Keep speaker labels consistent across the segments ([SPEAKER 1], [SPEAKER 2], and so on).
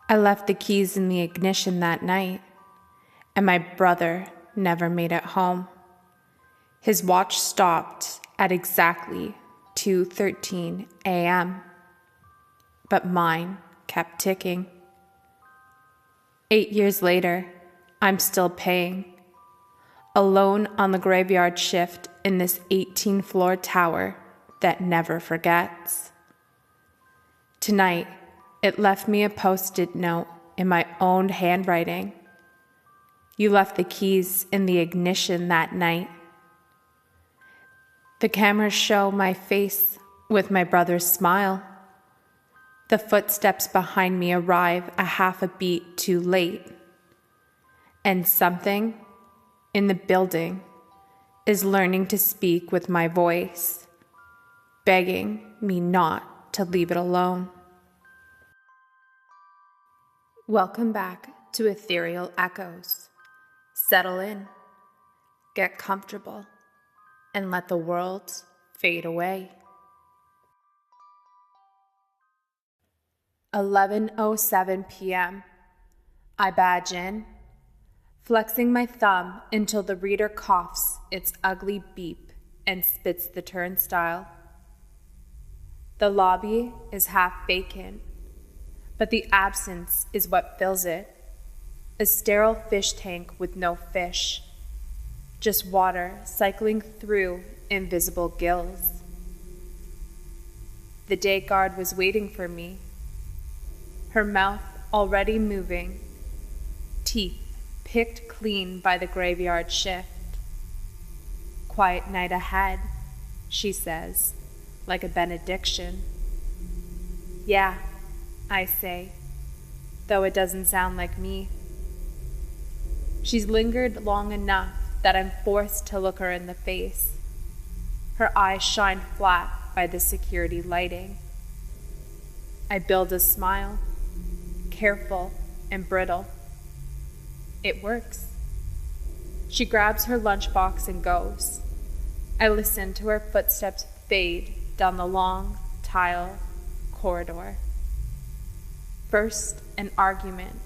[SPEAKER 1] I left the keys in the ignition that night, and my brother never made it home. His watch stopped at exactly 2:13 a.m., but mine kept ticking. 8 years later, I'm still paying, alone on the graveyard shift in this 18-floor tower that never forgets. Tonight, it left me a post-it note in my own handwriting. You left the keys in the ignition that night. The cameras show my face with my brother's smile. The footsteps behind me arrive a half a beat too late. And something in the building is learning to speak with my voice, begging me not to leave it alone. Welcome back to Ethereal Echoes. Settle in, get comfortable, and let the world fade away. 11:07 p.m. I badge in, flexing my thumb until the reader coughs its ugly beep and spits the turnstile. The lobby is half vacant, but the absence is what fills it. A sterile fish tank with no fish, just water cycling through invisible gills. The day guard was waiting for me, her mouth already moving, teeth picked clean by the graveyard shift. Quiet night ahead, she says, like a benediction. Yeah, I say, though it doesn't sound like me. She's lingered long enough that I'm forced to look her in the face. Her eyes shine flat by the security lighting. I build a smile, careful and brittle. It works. She grabs her lunchbox and goes. I listen to her footsteps fade down the long tile corridor. First an argument,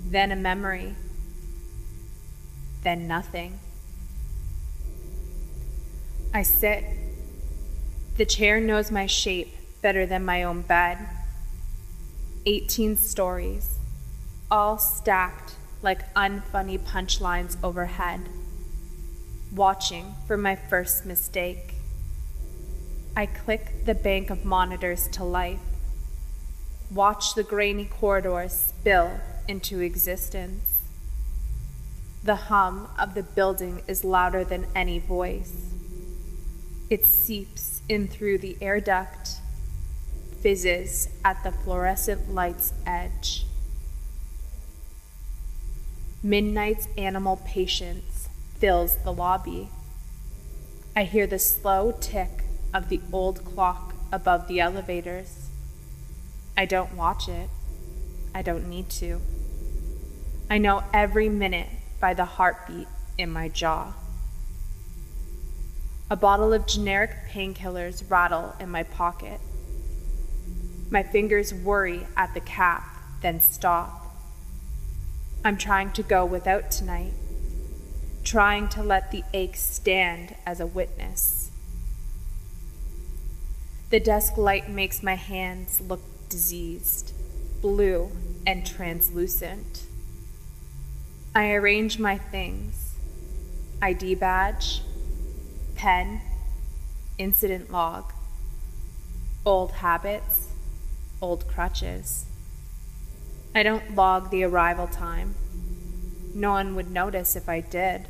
[SPEAKER 1] then a memory, then nothing. I sit. The chair knows my shape better than my own bed. 18 stories, all stacked like unfunny punchlines overhead, watching for my first mistake. I click the bank of monitors to life, watch the grainy corridors spill into existence. The hum of the building is louder than any voice. It seeps in through the air duct, fizzes at the fluorescent light's edge. Midnight's animal patience fills the lobby. I hear the slow tick of the old clock above the elevators. I don't watch it. I don't need to. I know every minute by the heartbeat in my jaw. A bottle of generic painkillers rattle in my pocket. My fingers worry at the cap, then stop. I'm trying to go without tonight, trying to let the ache stand as a witness. The desk light makes my hands look diseased, blue and translucent. I arrange my things: ID badge, pen, incident log, old habits, old crutches. I don't log the arrival time. No one would notice if I did.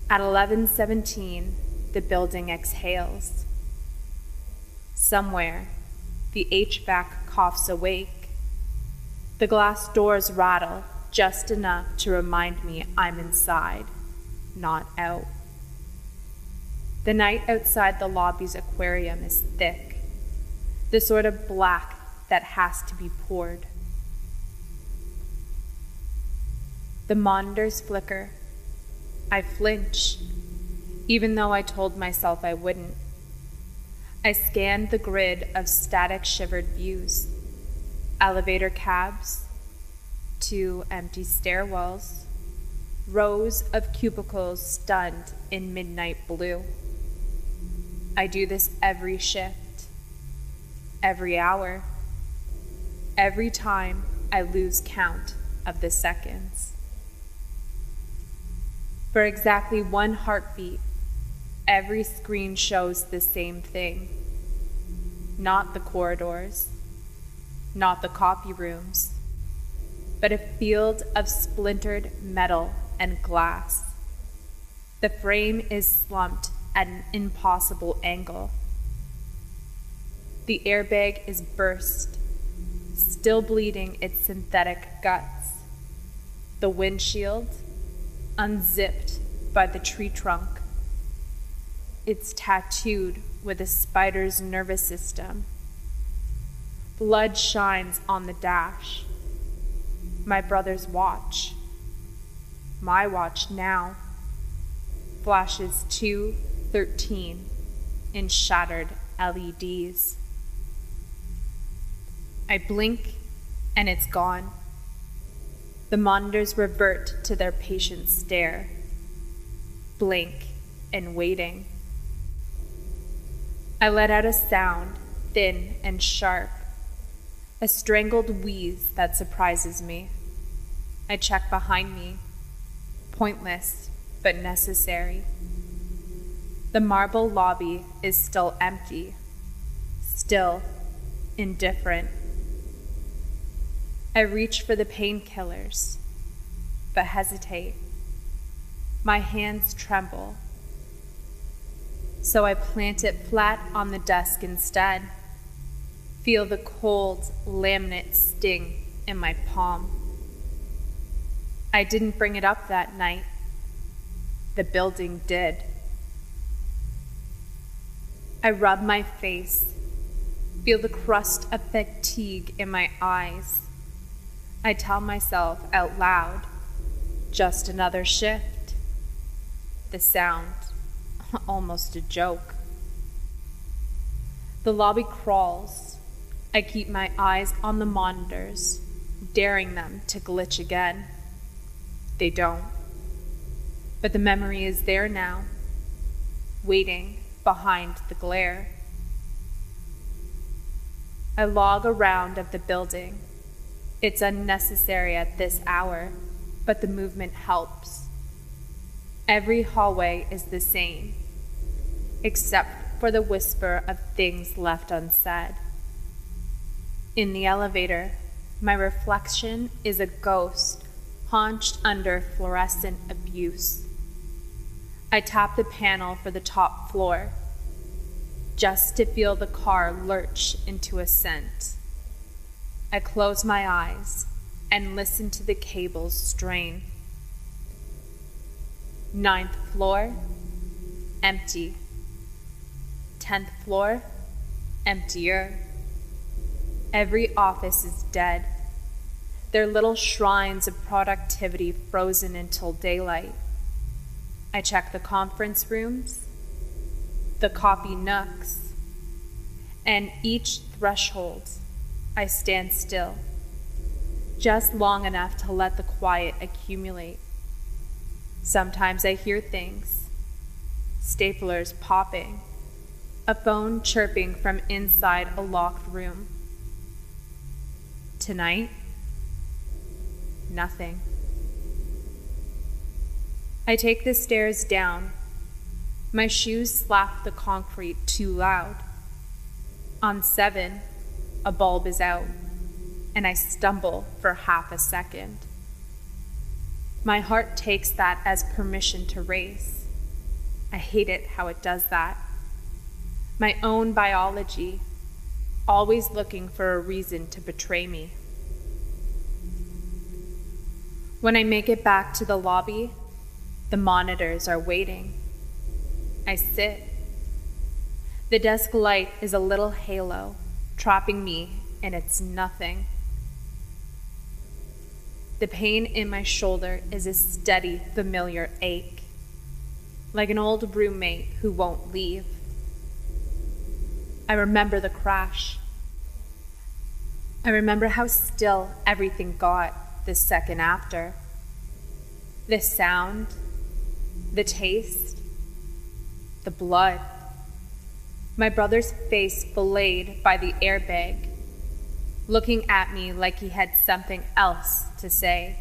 [SPEAKER 1] At 11:17, the building exhales. Somewhere, the HVAC coughs awake. The glass doors rattle just enough to remind me I'm inside, not out. The night outside the lobby's aquarium is thick, the sort of black that has to be poured. The monitors flicker. I flinch, even though I told myself I wouldn't. I scan the grid of static shivered views. elevator cabs, 2 empty stairwells, rows of cubicles stunned in midnight blue. I do this every shift, every hour, every time I lose count of the seconds. For exactly 1 heartbeat, every screen shows the same thing. Not the corridors, not the copy rooms, but a field of splintered metal and glass. The frame is slumped at an impossible angle. The airbag is burst, still bleeding its synthetic guts. The windshield, unzipped by the tree trunk. It's tattooed with a spider's nervous system. Blood shines on the dash. My brother's watch, my watch now, flashes 2:13 in shattered LEDs. I blink and it's gone. The monitors revert to their patient stare, blank and waiting. I let out a sound, thin and sharp, a strangled wheeze that surprises me. I check behind me, pointless but necessary. The marble lobby is still empty, still indifferent. I reach for the painkillers, but hesitate. My hands tremble, so I plant it flat on the desk instead. Feel the cold laminate sting in my palm. I didn't bring it up that night. The building did. I rub my face, feel the crust of fatigue in my eyes. I tell myself out loud, just another shift. The sound, almost a joke. The lobby crawls. I keep my eyes on the monitors, daring them to glitch again. They don't. But the memory is there now, waiting behind the glare. I log a round of the building. It's unnecessary at this hour, but the movement helps. Every hallway is the same, except for the whisper of things left unsaid. In the elevator, my reflection is a ghost haunched under fluorescent abuse. I tap the panel for the top floor, just to feel the car lurch into ascent. I close my eyes and listen to the cables strain. 9th floor, empty. 10th floor, emptier. Every office is dead, their little shrines of productivity frozen until daylight. I check the conference rooms, the copy nooks, and each threshold I stand still, just long enough to let the quiet accumulate. Sometimes I hear things, staplers popping, a phone chirping from inside a locked room. Tonight, nothing. I take the stairs down. My shoes slap the concrete too loud. On 7, a bulb is out, and I stumble for half a second. My heart takes that as permission to race. I hate it how it does that. My own biology, always looking for a reason to betray me. When I make it back to the lobby, the monitors are waiting. I sit. The desk light is a little halo, trapping me in its nothing. The pain in my shoulder is a steady, familiar ache, like an old roommate who won't leave. I remember the crash. I remember how still everything got the second after. The sound, the taste, the blood. My brother's face filleted by the airbag, looking at me like he had something else to say.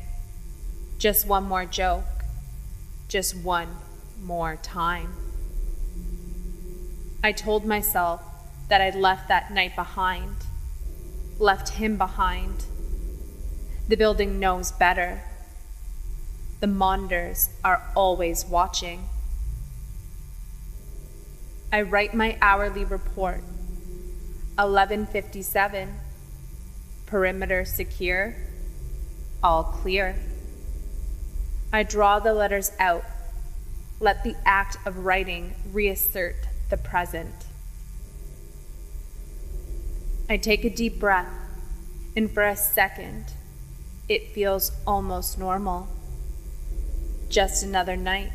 [SPEAKER 1] Just one more joke. Just one more time. I told myself that I'd left that night behind, left him behind. The building knows better. The monitors are always watching. I write my hourly report. 11:57. Perimeter secure. All clear. I draw the letters out. Let the act of writing reassert the present. I take a deep breath, and for a second, it feels almost normal. Just another night.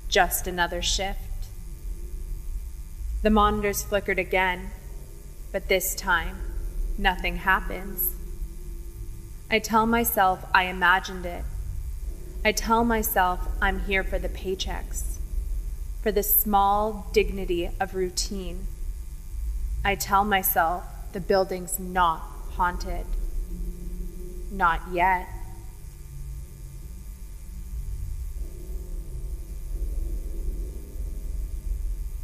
[SPEAKER 1] Just another shift. The monitors flickered again, but this time, nothing happens. I tell myself I imagined it. I tell myself I'm here for the paychecks, for the small dignity of routine. I tell myself the building's not haunted. Not yet.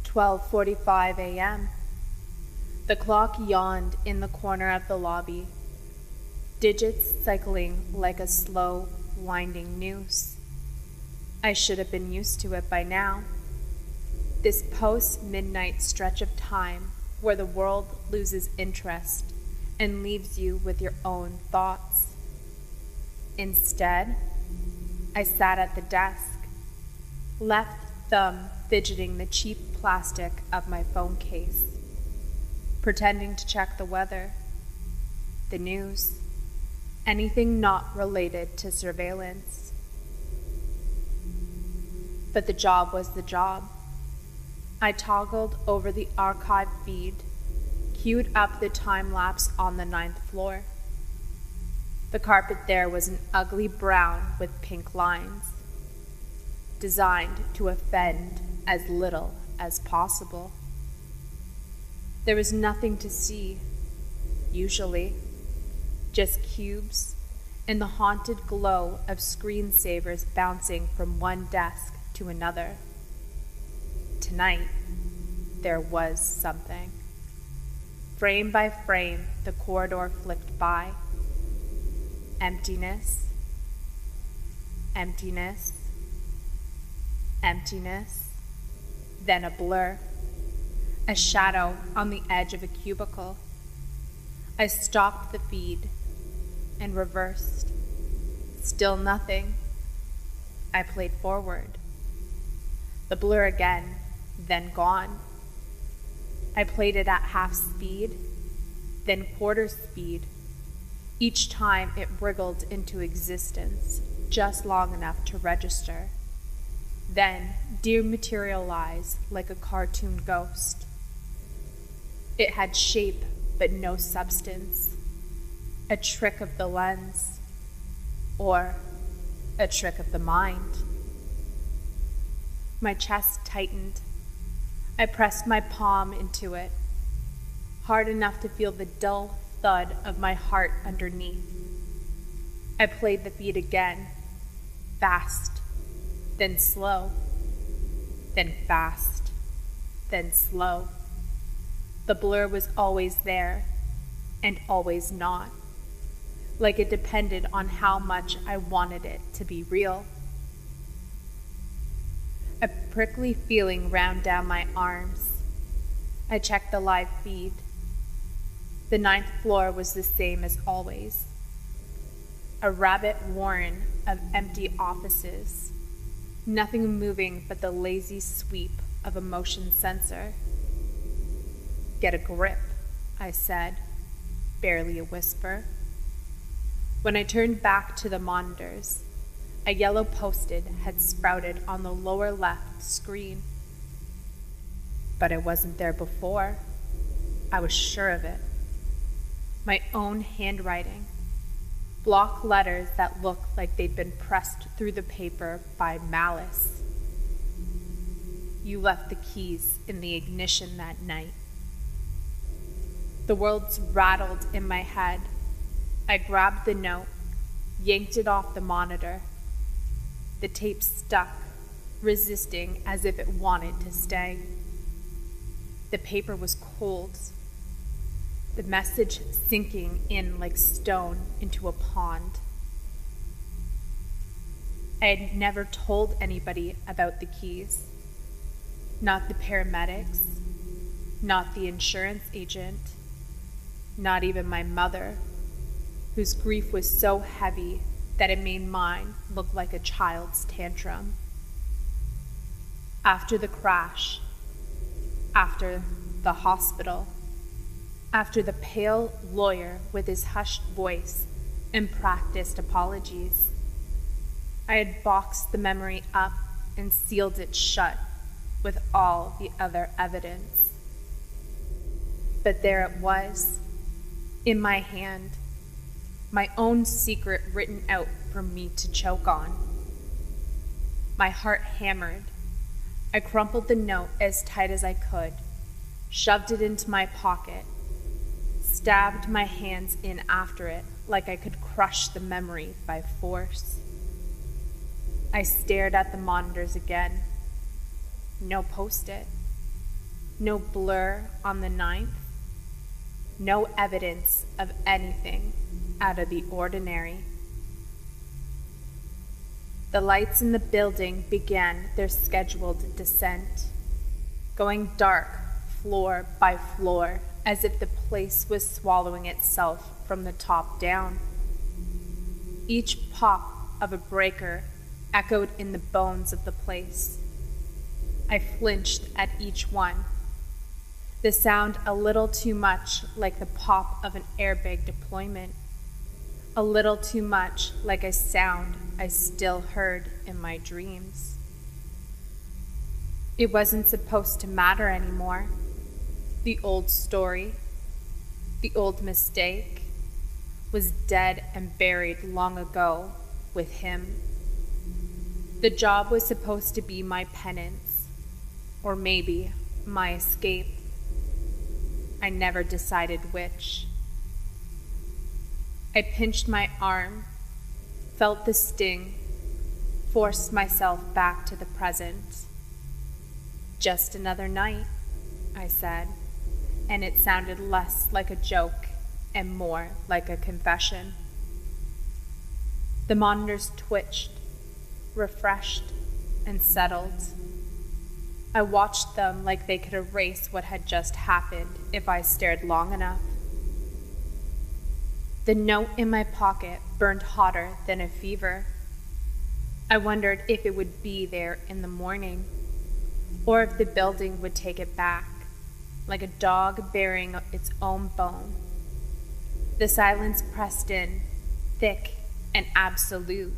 [SPEAKER 1] "12:45 a.m. The clock yawned in the corner of the lobby, digits cycling like a slow, winding noose. I should have been used to it by now. This post-midnight stretch of time where the world loses interest and leaves you with your own thoughts. Instead, I sat at the desk, left thumb fidgeting the cheap plastic of my phone case, pretending to check the weather, the news, anything not related to surveillance. But the job was the job. I toggled over the archive feed, queued up the time lapse on the 9th floor. The carpet there was an ugly brown with pink lines, designed to offend as little as possible. There was nothing to see, usually, just cubes and the haunted glow of screensavers bouncing from one desk to another. Tonight, there was something. Frame by frame, the corridor flicked by. Emptiness, emptiness, emptiness, then a blur, a shadow on the edge of a cubicle. I stopped the feed and reversed. Still nothing. I played forward. The blur again, then gone. I played it at half speed, then quarter speed. Each time it wriggled into existence, just long enough to register, then dematerialize like a cartoon ghost. It had shape but no substance, a trick of the lens, or a trick of the mind. My chest tightened. I pressed my palm into it, hard enough to feel the dull thud of my heart underneath. I played the beat again, fast, then slow, then fast, then slow. The blur was always there, and always not, like it depended on how much I wanted it to be real. A prickly feeling ran down my arms. I checked the live feed. The 9th floor was the same as always. A rabbit warren of empty offices, nothing moving but the lazy sweep of a motion sensor. "Get a grip," I said, barely a whisper. When I turned back to the monitors, a yellow post-it had sprouted on the lower left screen. But it wasn't there before. I was sure of it. my own handwriting, block letters that looked like they'd been pressed through the paper by malice. You left the keys in the ignition that night. The words rattled in my head. I grabbed the note, yanked it off the monitor. The tape stuck, resisting as if it wanted to stay. The paper was cold, the message sinking in like stone into a pond. I had never told anybody about the keys, not the paramedics, not the insurance agent, not even my mother, whose grief was so heavy that it made mine look like a child's tantrum. After the crash, after the hospital, after the pale lawyer with his hushed voice and practiced apologies, I had boxed the memory up and sealed it shut with all the other evidence. But there it was, in my hand, my own secret written out for me to choke on. My heart hammered. I crumpled the note as tight as I could, shoved it into my pocket, stabbed my hands in after it like I could crush the memory by force. I stared at the monitors again. No post-it, no blur on the 9th, no evidence of anything out of the ordinary. The lights in the building began their scheduled descent, going dark floor by floor as if the place was swallowing itself from the top down. Each pop of a breaker echoed in the bones of the place. I flinched at each one, the sound a little too much like the pop of an airbag deployment, a little too much like a sound I still heard in my dreams. It wasn't supposed to matter anymore. The old story, the old mistake, was dead and buried long ago with him. The job was supposed to be my penance, or maybe my escape. I never decided which. I pinched my arm, felt the sting, forced myself back to the present. Just another night, I said, and it sounded less like a joke and more like a confession. The monitors twitched, refreshed, and settled. I watched them like they could erase what had just happened if I stared long enough. The note in my pocket burned hotter than a fever. I wondered if it would be there in the morning, or if the building would take it back, like a dog burying its own bone. The silence pressed in, thick and absolute.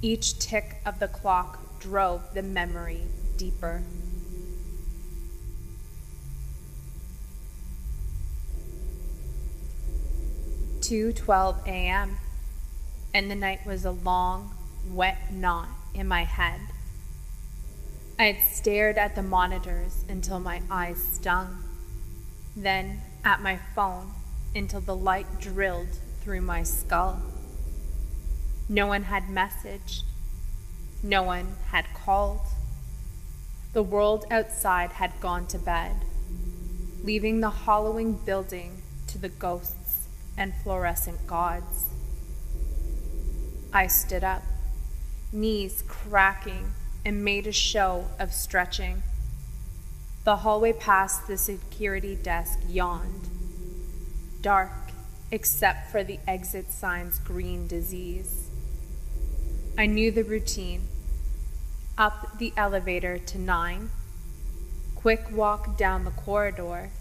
[SPEAKER 1] Each tick of the clock drove the memory deeper. Two 12 a.m., and the night was a long, wet knot in my head. I had stared at the monitors until my eyes stung, then at my phone until the light drilled through my skull. No one had messaged. No one had called. The world outside had gone to bed, leaving the hollowing building to the ghosts and fluorescent gods. I stood up, knees cracking, and made a show of stretching. The hallway past the security desk yawned, dark except for the exit sign's green disease. I knew the routine. Up the elevator to 9, quick walk down the corridor,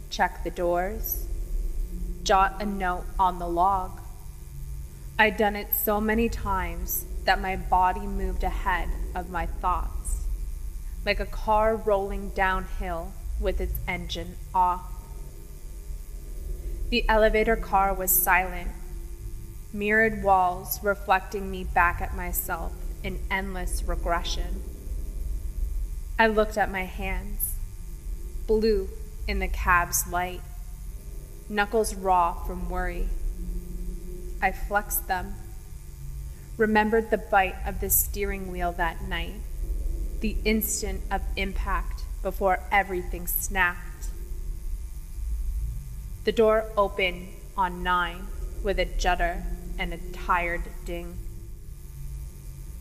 [SPEAKER 1] check the doors, jot a note on the log. I'd done it so many times that my body moved ahead of my thoughts, like a car rolling downhill with its engine off. The elevator car was silent, mirrored walls reflecting me back at myself in endless regression. I looked at my hands, blue in the cab's light, knuckles raw from worry. I flexed them, remembered the bite of the steering wheel that night, the instant of impact before everything snapped. The door opened on 9 with a judder and a tired ding.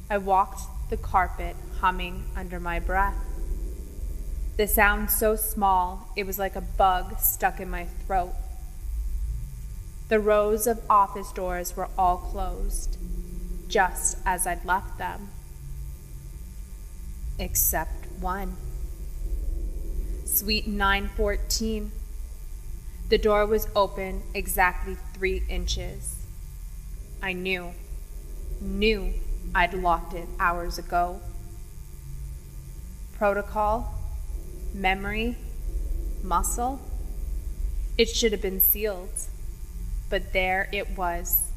[SPEAKER 1] I walked the carpet humming under my breath. The sound so small it was like a bug stuck in my throat. The rows of office doors were all closed, just as I'd left them. Except one. Suite 914. The door was open exactly 3 inches. I knew I'd locked it hours ago. Protocol, memory, muscle. It should have been sealed, but there it was,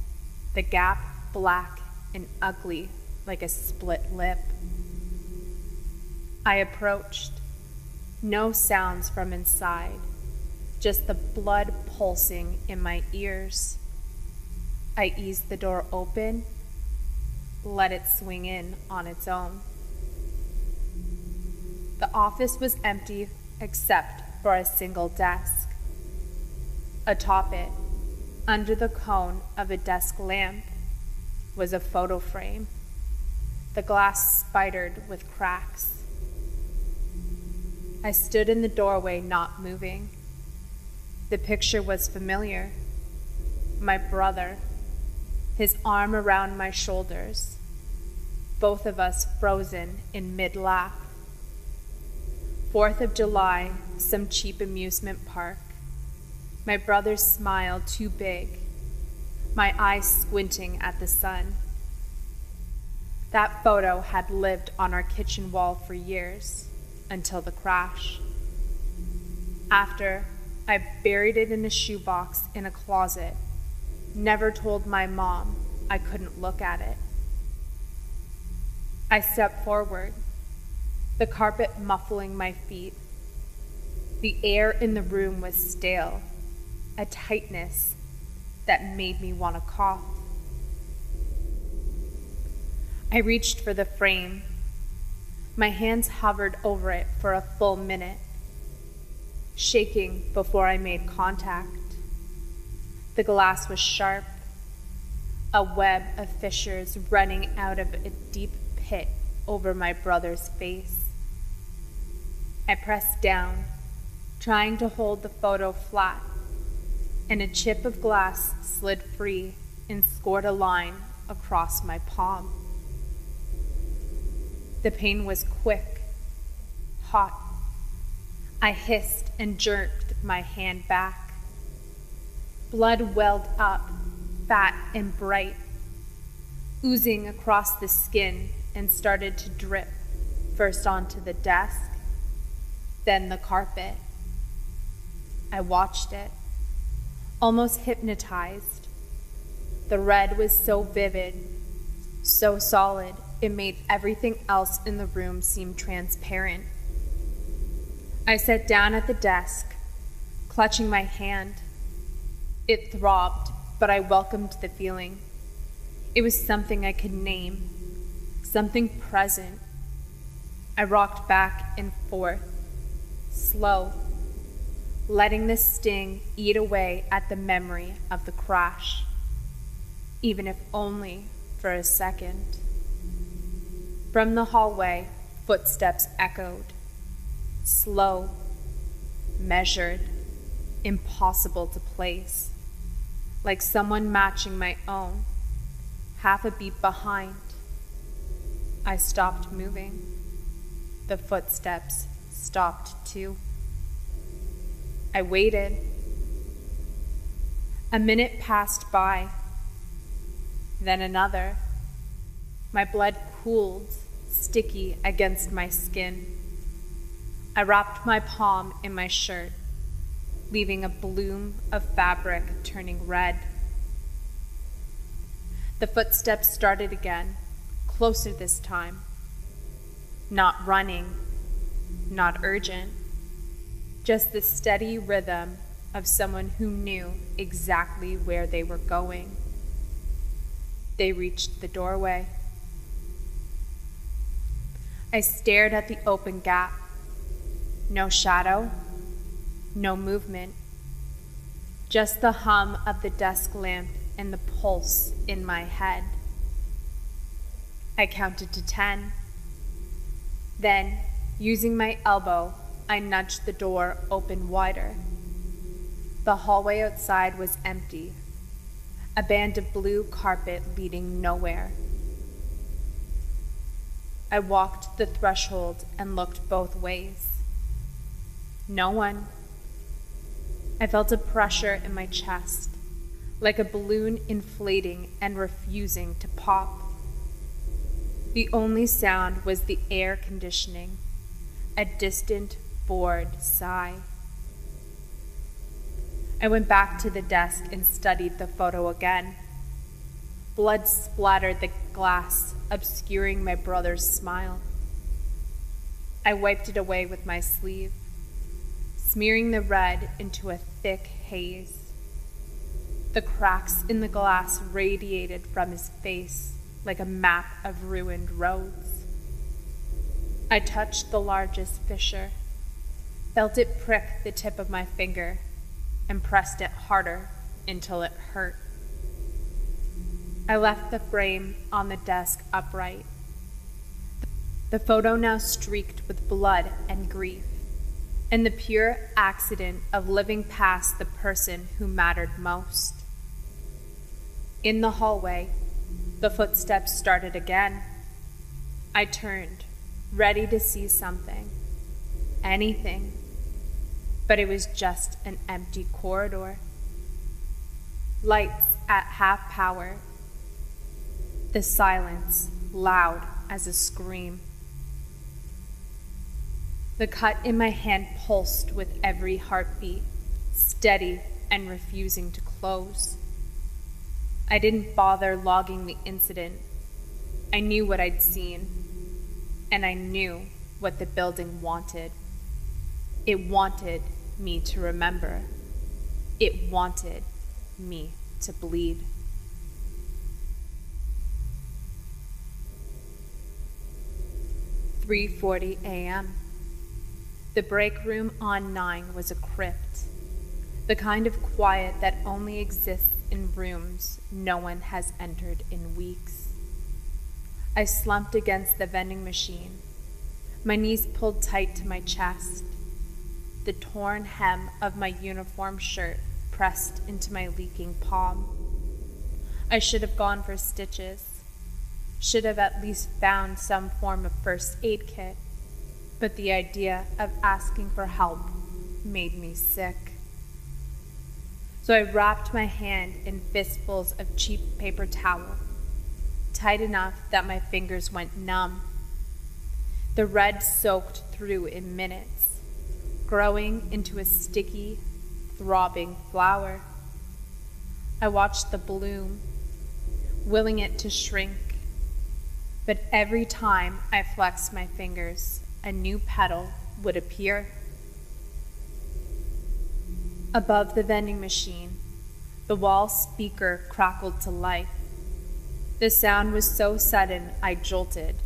[SPEAKER 1] the gap black and ugly like a split lip. I approached, no sounds from inside, just the blood pulsing in my ears. I eased the door open, let it swing in on its own. The office was empty except for a single desk. Atop it, under the cone of a desk lamp, was a photo frame, the glass spidered with cracks. I stood in the doorway, not moving. The picture was familiar. My brother, his arm around my shoulders, both of us frozen in mid-laugh. 4th of July, some cheap amusement park. My brother's smile too big, my eyes squinting at the sun. That photo had lived on our kitchen wall for years, until the crash. After, I buried it in a shoebox in a closet, never told my mom I couldn't look at it. I stepped forward, the carpet muffling my feet. The air in the room was stale, a tightness that made me want to cough. I reached for the frame. My hands hovered over it for a full minute, shaking before I made contact. The glass was sharp, a web of fissures running out of a deep pit over my brother's face. I pressed down, trying to hold the photo flat, and a chip of glass slid free and scored a line across my palm. The pain was quick, hot. I hissed and jerked my hand back. Blood welled up, fat and bright, oozing across the skin and started to drip, first onto the desk, then the carpet. I watched it, almost hypnotized. The red was so vivid, so solid, it made everything else in the room seem transparent. I sat down at the desk, clutching my hand. It throbbed, but I welcomed the feeling. It was something I could name, something present. I rocked back and forth, slow, letting the sting eat away at the memory of the crash, even if only for a second. From the hallway, footsteps echoed, slow, measured, impossible to place, like someone matching my own, half a beat behind. I stopped moving. The footsteps stopped too. I waited. A minute passed by, then another. My blood cooled, sticky against my skin. I wrapped my palm in my shirt. leaving a bloom of fabric turning red. The footsteps started again, closer this time. Not running, not urgent, just the steady rhythm of someone who knew exactly where they were going. They reached the doorway. I stared at the open gap. No shadow, no movement, just the hum of the desk lamp and the pulse in my head. I counted to 10. Then, using my elbow, I nudged the door open wider. The hallway outside was empty, a band of blue carpet leading nowhere. I walked the threshold and looked both ways. No one. I felt a pressure in my chest, like a balloon inflating and refusing to pop. The only sound was the air conditioning, a distant, bored sigh. I went back to the desk and studied the photo again. Blood splattered the glass, obscuring my brother's smile. I wiped it away with my sleeve, smearing the red into a thick haze. The cracks in the glass radiated from his face like a map of ruined roads. I touched the largest fissure, felt it prick the tip of my finger, and pressed it harder until it hurt. I left the frame on the desk upright. The photo now streaked with blood and grief, and the pure accident of living past the person who mattered most. In the hallway, the footsteps started again. I turned, ready to see something, anything, but it was just an empty corridor. Lights at half power. The silence loud as a scream. The cut in my hand pulsed with every heartbeat, steady and refusing to close. I didn't bother logging the incident. I knew what I'd seen, and I knew what the building wanted. It wanted me to remember. It wanted me to bleed. "3:40 a.m. The break room on 9 was a crypt, the kind of quiet that only exists in rooms no one has entered in weeks. I slumped against the vending machine, my knees pulled tight to my chest, the torn hem of my uniform shirt pressed into my leaking palm. I should have gone for stitches, should have at least found some form of first aid kit, but the idea of asking for help made me sick. So I wrapped my hand in fistfuls of cheap paper towel, tight enough that my fingers went numb. The red soaked through in minutes, growing into a sticky, throbbing flower. I watched the bloom, willing it to shrink, but every time I flexed my fingers, a new petal would appear. Above the vending machine, the wall speaker crackled to life. The sound was so sudden I jolted,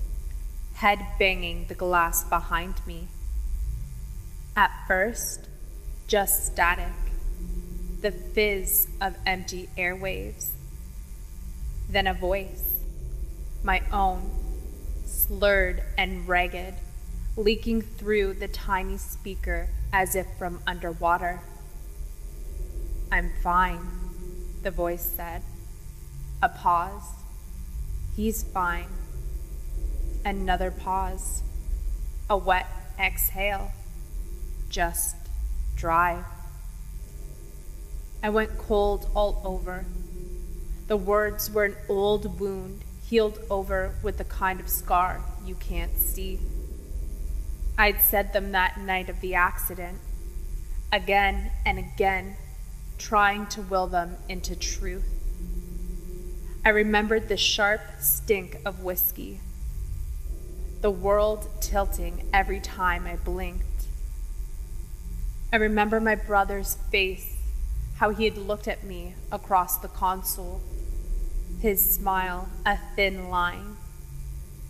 [SPEAKER 1] head banging the glass behind me. At first, just static, the fizz of empty airwaves. Then a voice, my own, slurred and ragged, leaking through the tiny speaker as if from underwater. "I'm fine," the voice said. A pause. "He's fine." Another pause. A wet exhale. "Just drive." I went cold all over. The words were an old wound healed over with the kind of scar you can't see. I'd said them that night of the accident, again and again, trying to will them into truth. I remembered the sharp stink of whiskey, the world tilting every time I blinked. I remember my brother's face, how he had looked at me across the console, his smile a thin line,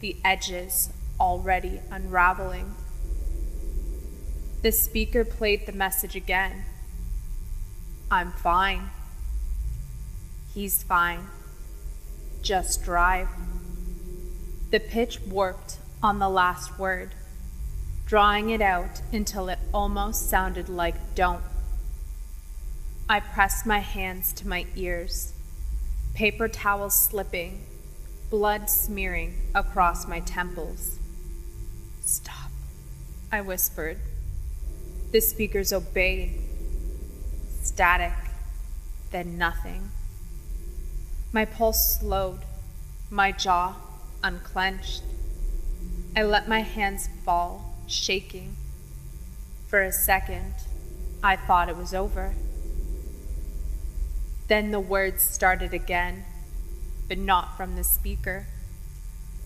[SPEAKER 1] the edges already unraveling. The speaker played the message again. I'm fine. He's fine. Just drive. The pitch warped on the last word, drawing it out until it almost sounded like don't. I pressed my hands to my ears, paper towels slipping, blood smearing across my temples. Stop, I whispered. The speakers obeyed. Static, then nothing. My pulse slowed, my jaw unclenched. I let my hands fall, shaking. For a second, I thought it was over. Then the words started again, but not from the speaker.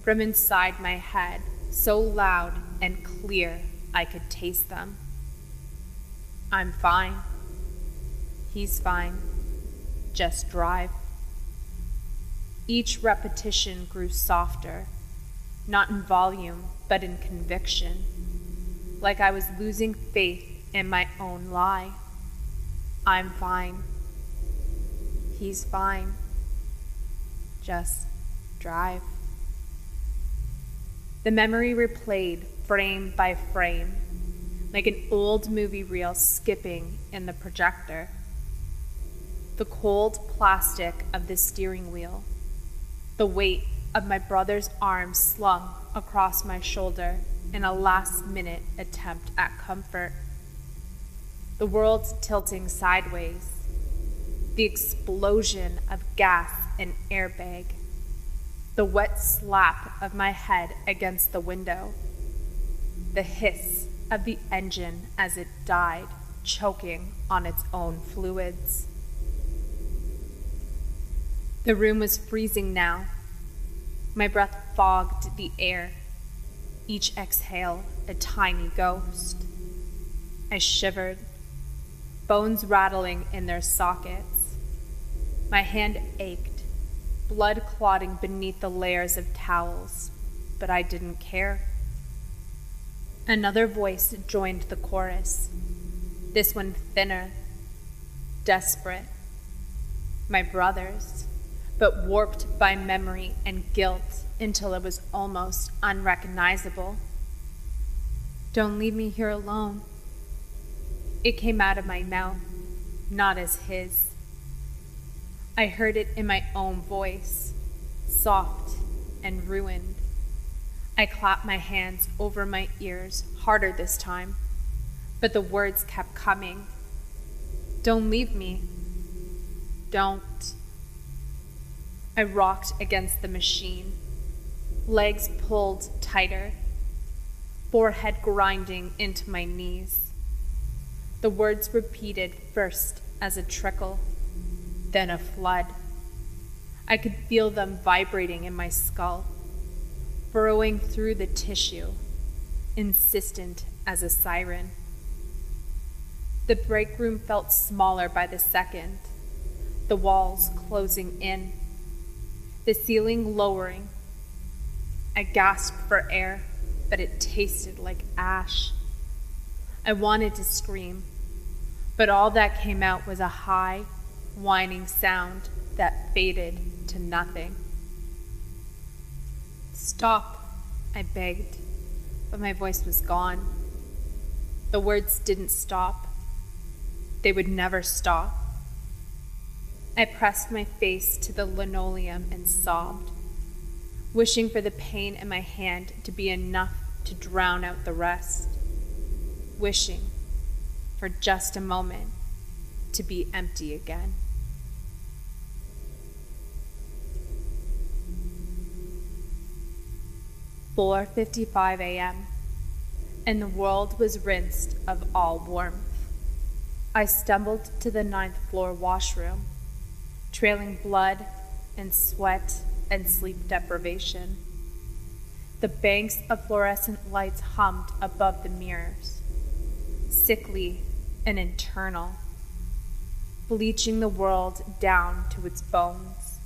[SPEAKER 1] From inside my head, so loud and clear I could taste them. I'm fine. He's fine. Just drive. Each repetition grew softer, not in volume, but in conviction, like I was losing faith in my own lie. I'm fine. He's fine. Just drive. The memory replayed frame by frame, like an old movie reel skipping in the projector. The cold plastic of the steering wheel, the weight of my brother's arm slung across my shoulder in a last-minute attempt at comfort. The world tilting sideways, the explosion of gas and airbag, the wet slap of my head against the window, the hiss of the engine as it died, choking on its own fluids. The room was freezing now. My breath fogged the air, each exhale a tiny ghost. I shivered, bones rattling in their sockets. My hand ached, blood clotting beneath the layers of towels, but I didn't care. Another voice joined the chorus, this one thinner, desperate. My brother's, but warped by memory and guilt until it was almost unrecognizable. Don't leave me here alone. It came out of my mouth, not as his. I heard it in my own voice, soft and ruined. I clapped my hands over my ears, harder this time, but the words kept coming. Don't leave me. Don't. I rocked against the machine, legs pulled tighter, forehead grinding into my knees. The words repeated first as a trickle, then a flood. I could feel them vibrating in my skull, burrowing through the tissue, insistent as a siren. The break room felt smaller by the second, the walls closing in, the ceiling lowering. I gasped for air, but it tasted like ash. I wanted to scream, but all that came out was a high, whining sound that faded to nothing. Stop, I begged, but my voice was gone. The words didn't stop. They would never stop. I pressed my face to the linoleum and sobbed, wishing for the pain in my hand to be enough to drown out the rest, wishing for just a moment to be empty again. "4:55 a.m., and the world was rinsed of all warmth. I stumbled to the 9th floor washroom, trailing blood and sweat and sleep deprivation. The banks of fluorescent lights hummed above the mirrors, sickly and internal, bleaching the world down to its bones.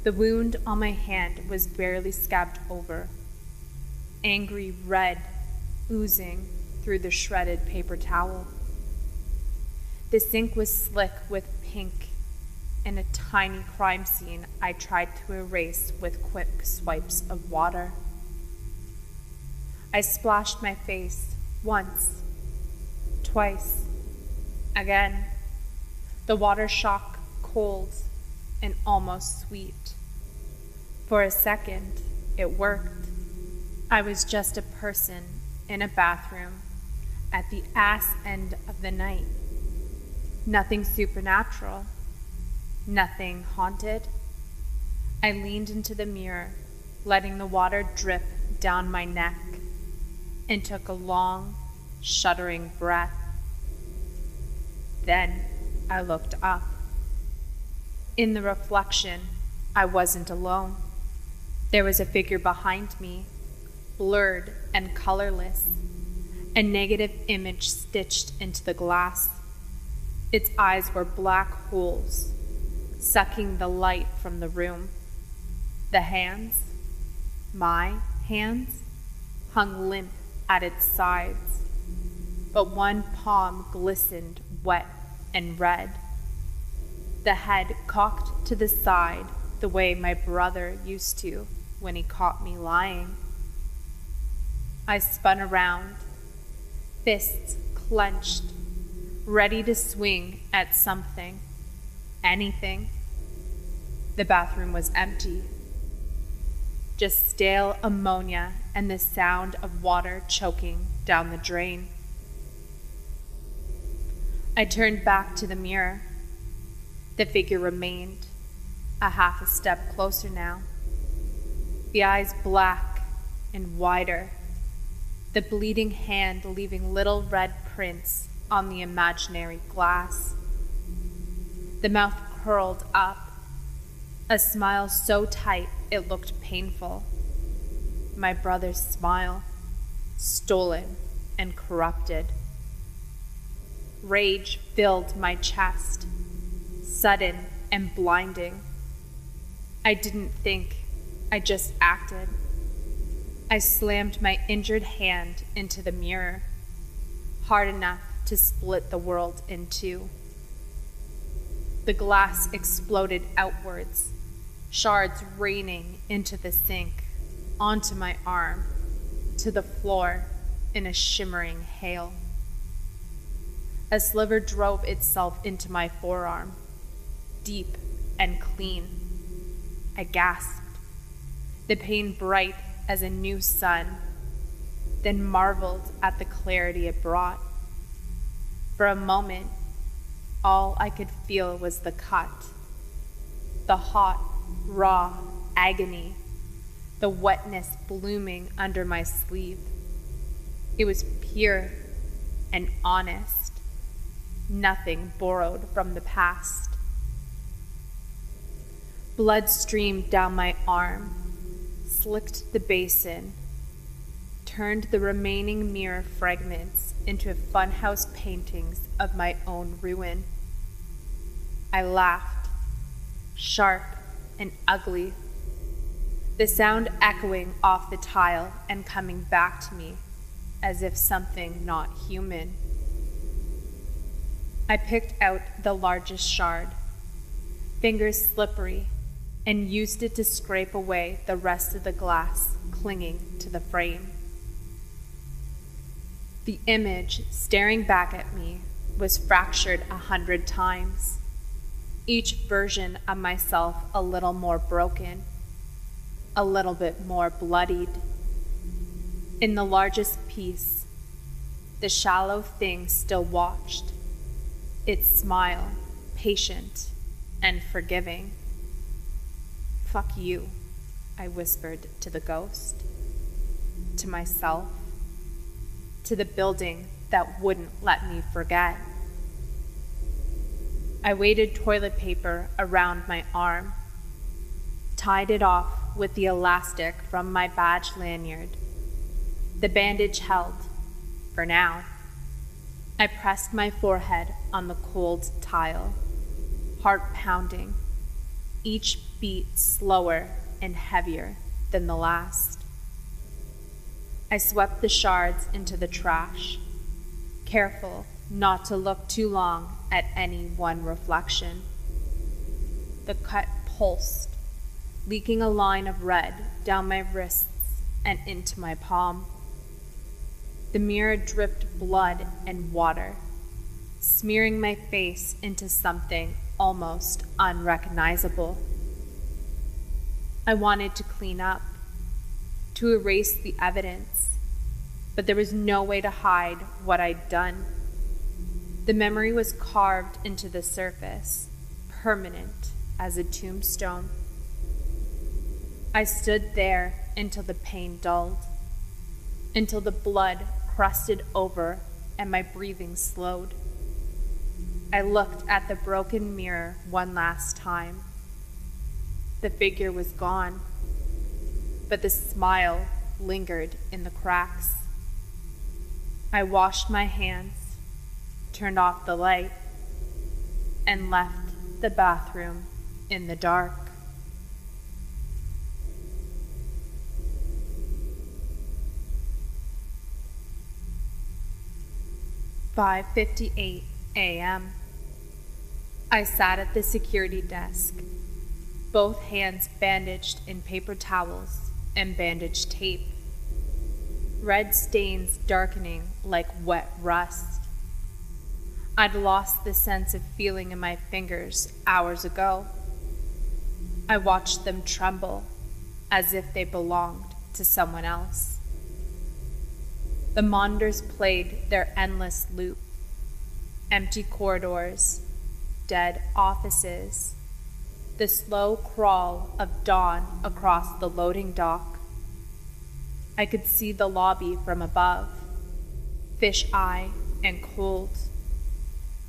[SPEAKER 1] The wound on my hand was barely scabbed over, angry red oozing through the shredded paper towel. The sink was slick with pink and a tiny crime scene I tried to erase with quick swipes of water. I splashed my face once, twice, again. The water shock cold and almost sweet. For a second, it worked. I was just a person in a bathroom at the ass end of the night. Nothing supernatural, nothing haunted. I leaned into the mirror, letting the water drip down my neck, and took a long, shuddering breath. Then I looked up. In the reflection, I wasn't alone. There was a figure behind me, blurred and colorless, a negative image stitched into the glass. Its eyes were black holes, sucking the light from the room. The hands, my hands, hung limp at its sides, but one palm glistened wet and red. The head cocked to the side the way my brother used to when he caught me lying. I spun around, fists clenched, ready to swing at something, anything. The bathroom was empty. Just stale ammonia and the sound of water choking down the drain. I turned back to the mirror. The figure remained, a half a step closer now. The eyes black and wider, the bleeding hand leaving little red prints on the imaginary glass. The mouth curled up, a smile so tight it looked painful. My brother's smile, stolen and corrupted. Rage filled my chest, sudden and blinding. I didn't think, I just acted. I slammed my injured hand into the mirror, hard enough to split the world in two. The glass exploded outwards, shards raining into the sink, onto my arm, to the floor in a shimmering hail. A sliver drove itself into my forearm, deep and clean. I gasped, the pain bright as a new sun, then marveled at the clarity it brought. For a moment, all I could feel was the cut, the hot, raw agony, the wetness blooming under my sleeve. It was pure and honest, nothing borrowed from the past. Blood streamed down my arm, slicked the basin, turned the remaining mirror fragments into funhouse paintings of my own ruin. I laughed, sharp and ugly, the sound echoing off the tile and coming back to me as if something not human. I picked out the largest shard, fingers slippery, and used it to scrape away the rest of the glass clinging to the frame. The image staring back at me was fractured 100 times, each version of myself a little more broken, a little bit more bloodied. In the largest piece, the shallow thing still watched, its smile patient and forgiving. "Fuck you," I whispered to the ghost, to myself, to the building that wouldn't let me forget. I weighted toilet paper around my arm, tied it off with the elastic from my badge lanyard. The bandage held, for now. I pressed my forehead on the cold tile, heart pounding, each beat slower and heavier than the last. I swept the shards into the trash, careful not to look too long at any one reflection. The cut pulsed, leaking a line of red down my wrists and into my palm. The mirror dripped blood and water, smearing my face into something almost unrecognizable. I wanted to clean up, to erase the evidence, but there was no way to hide what I'd done. The memory was carved into the surface, permanent as a tombstone. I stood there until the pain dulled, until the blood crusted over and my breathing slowed. I looked at the broken mirror one last time. The figure was gone, but the smile lingered in the cracks. I washed my hands, turned off the light, and left the bathroom in the dark. "5:58 a.m. I sat at the security desk, both hands bandaged in paper towels and bandage tape, red stains darkening like wet rust. I'd lost the sense of feeling in my fingers hours ago. I watched them tremble as if they belonged to someone else. The monitors played their endless loop. Empty corridors, dead offices, the slow crawl of dawn across the loading dock. I could see the lobby from above, fish-eye and cold,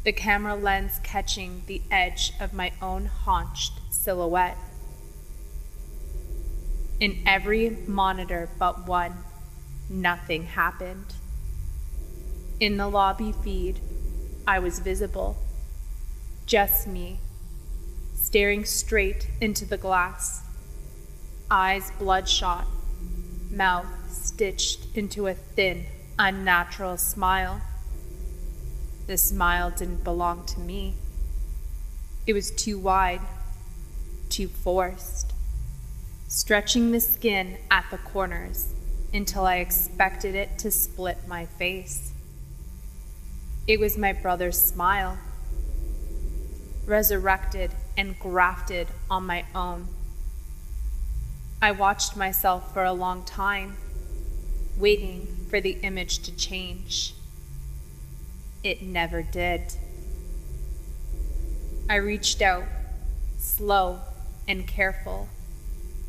[SPEAKER 1] the camera lens catching the edge of my own haunched silhouette. In every monitor but one, nothing happened. In the lobby feed, I was visible, just me, staring straight into the glass, eyes bloodshot, mouth stitched into a thin, unnatural smile. The smile didn't belong to me. It was too wide, too forced, stretching the skin at the corners until I expected it to split my face. It was my brother's smile, resurrected and grafted on my own. I watched myself for a long time, waiting for the image to change. It never did. I reached out, slow and careful,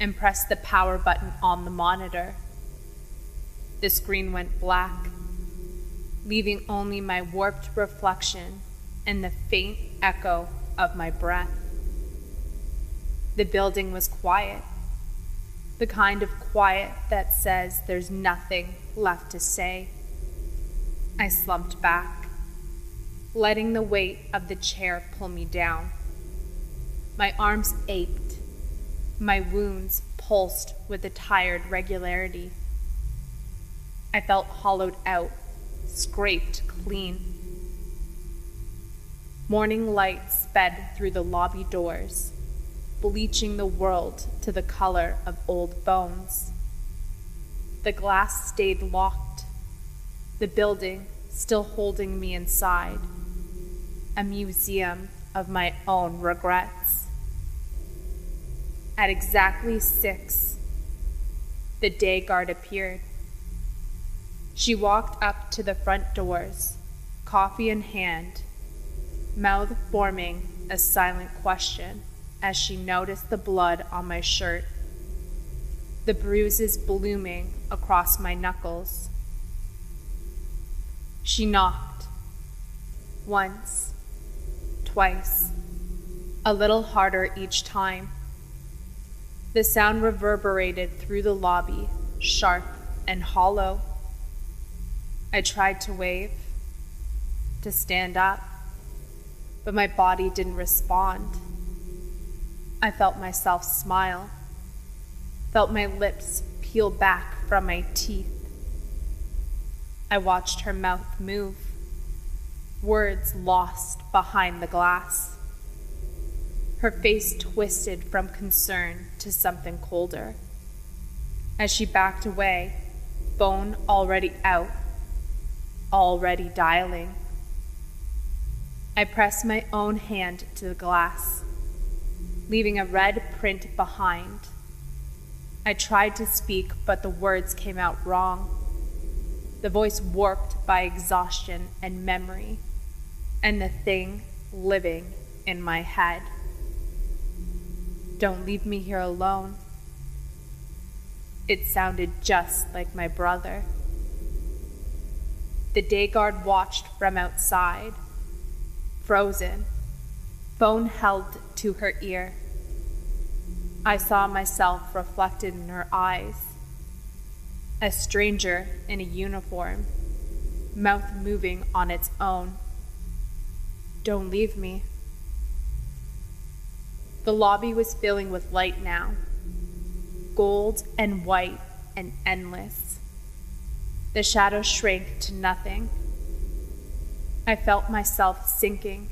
[SPEAKER 1] and pressed the power button on the monitor. The screen went black, leaving only my warped reflection and the faint echo of my breath. The building was quiet, the kind of quiet that says there's nothing left to say. I slumped back, letting the weight of the chair pull me down. My arms ached, my wounds pulsed with a tired regularity. I felt hollowed out, scraped clean. Morning light sped through the lobby doors, bleaching the world to the color of old bones. The glass stayed locked, the building still holding me inside, a museum of my own regrets. At exactly 6, the day guard appeared. She walked up to the front doors, coffee in hand, mouth forming a silent question as she noticed the blood on my shirt, the bruises blooming across my knuckles. She knocked, once, twice, a little harder each time. The sound reverberated through the lobby, sharp and hollow. I tried to wave, to stand up, but my body didn't respond. I felt myself smile, felt my lips peel back from my teeth. I watched her mouth move, words lost behind the glass. Her face twisted from concern to something colder. As she backed away, phone already out, already dialing. I pressed my own hand to the glass, leaving a red print behind. I tried to speak, but the words came out wrong. The voice warped by exhaustion and memory, and the thing living in my head. Don't leave me here alone. It sounded just like my brother. The day guard watched from outside, frozen, phone held to her ear. I saw myself reflected in her eyes. A stranger in a uniform, mouth moving on its own. Don't leave me. The lobby was filling with light now, gold and white and endless. The shadows shrank to nothing. I felt myself sinking,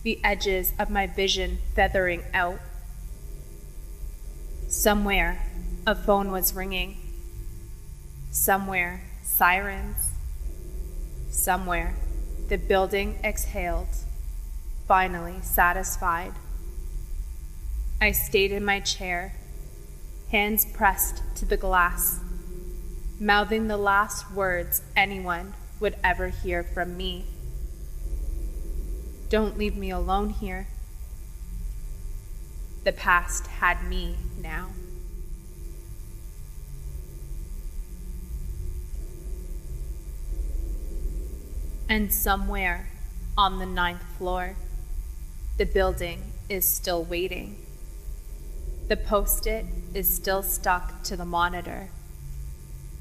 [SPEAKER 1] the edges of my vision feathering out. Somewhere, a phone was ringing. Somewhere, sirens. Somewhere, the building exhaled, finally satisfied. I stayed in my chair, hands pressed to the glass, mouthing the last words anyone would ever hear from me. Don't leave me alone here. The past had me now. And somewhere on the 9th floor, the building is still waiting. The post-it is still stuck to the monitor,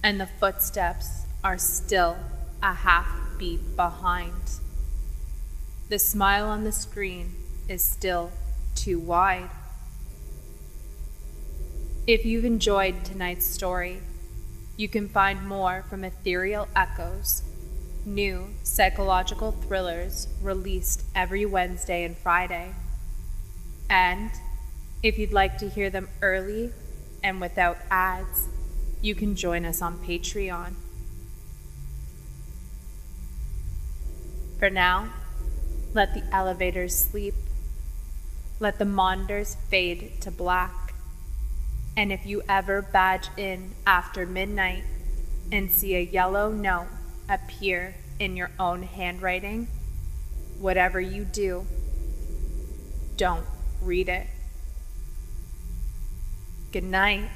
[SPEAKER 1] and the footsteps are still a half beat behind. The smile on the screen is still too wide. If you've enjoyed tonight's story, you can find more from Ethereal Echoes, new psychological thrillers released every Wednesday and Friday. And if you'd like to hear them early and without ads, you can join us on Patreon. For now, let the elevators sleep. Let the monitors fade to black. And if you ever badge in after midnight and see a yellow note appear in your own handwriting, whatever you do, don't read it. Good night.